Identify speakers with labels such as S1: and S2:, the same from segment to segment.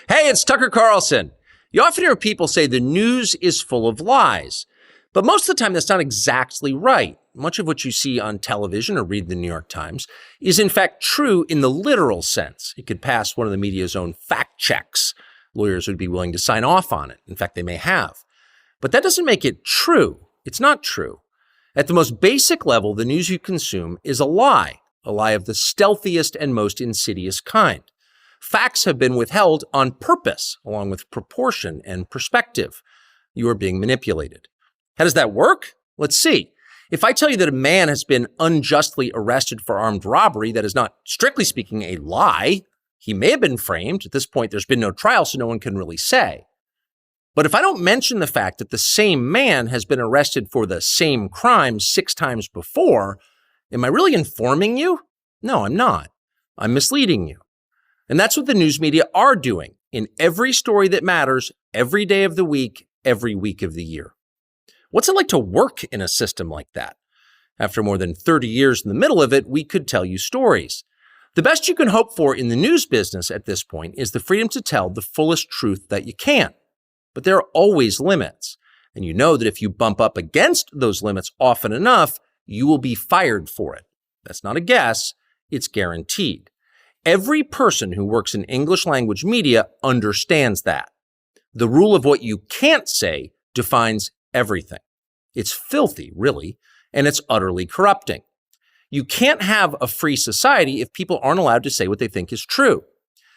S1: Hey, it's Tucker Carlson. You often hear people say the news is full of lies, but most of the time that's not exactly right. Much of what you see on television or read in the New York Times is in fact true in the literal sense. It could pass one of the media's own fact checks. Lawyers would be willing to sign off on it. In fact, they may have. But that doesn't make it true. It's not true. At the most basic level, the news you consume is a lie of the stealthiest and most insidious kind. Facts have been withheld on purpose, along with proportion and perspective. You are being manipulated. How does that work? Let's see. If I tell you that a man has been unjustly arrested for armed robbery, that is not, strictly speaking, a lie. He may have been framed. At this point, there's been no trial, so no one can really say. But if I don't mention the fact that the same man has been arrested for the same crime 6 times before, am I really informing you? No, I'm not. I'm misleading you. And that's what the news media are doing in every story that matters, every day of the week, every week of the year. What's it like to work in a system like that? After more than 30 years in the middle of it, we could tell you stories. The best you can hope for in the news business at this point is the freedom to tell the fullest truth that you can. But there are always limits. And you know that if you bump up against those limits often enough, you will be fired for it. That's not a guess, it's guaranteed. Every person who works in English language media understands that. The rule of what you can't say defines everything. It's filthy, really, and it's utterly corrupting. You can't have a free society if people aren't allowed to say what they think is true.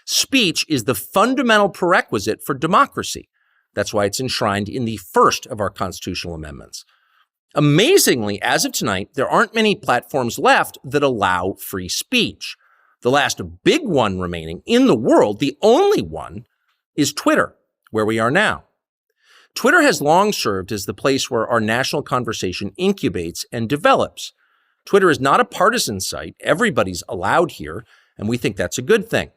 S1: Speech is the fundamental prerequisite for democracy. That's why it's enshrined in the first of our constitutional amendments. Amazingly, as of tonight, there aren't many platforms left that allow free speech. The last big one remaining in the world, the only one, is Twitter, where we are now. Twitter has long served as the place where our national conversation incubates and develops. Twitter is not a partisan site. Everybody's allowed here, and we think that's a good thing.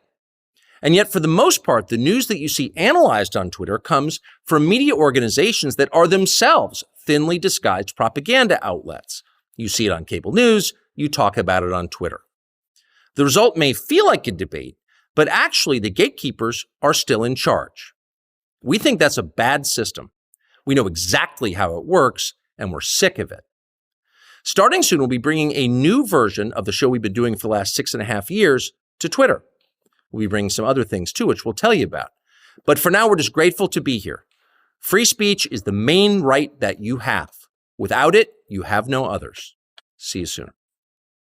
S1: And yet, for the most part, the news that you see analyzed on Twitter comes from media organizations that are themselves thinly disguised propaganda outlets. You see it on cable news, you talk about it on Twitter. The result may feel like a debate, but actually the gatekeepers are still in charge. We think that's a bad system. We know exactly how it works, and we're sick of it. Starting soon, we'll be bringing a new version of the show we've been doing for the last 6.5 years to Twitter. We'll be bringing some other things too, which we'll tell you about. But for now, we're just grateful to be here. Free speech is the main right that you have. Without it, you have no others. See you soon.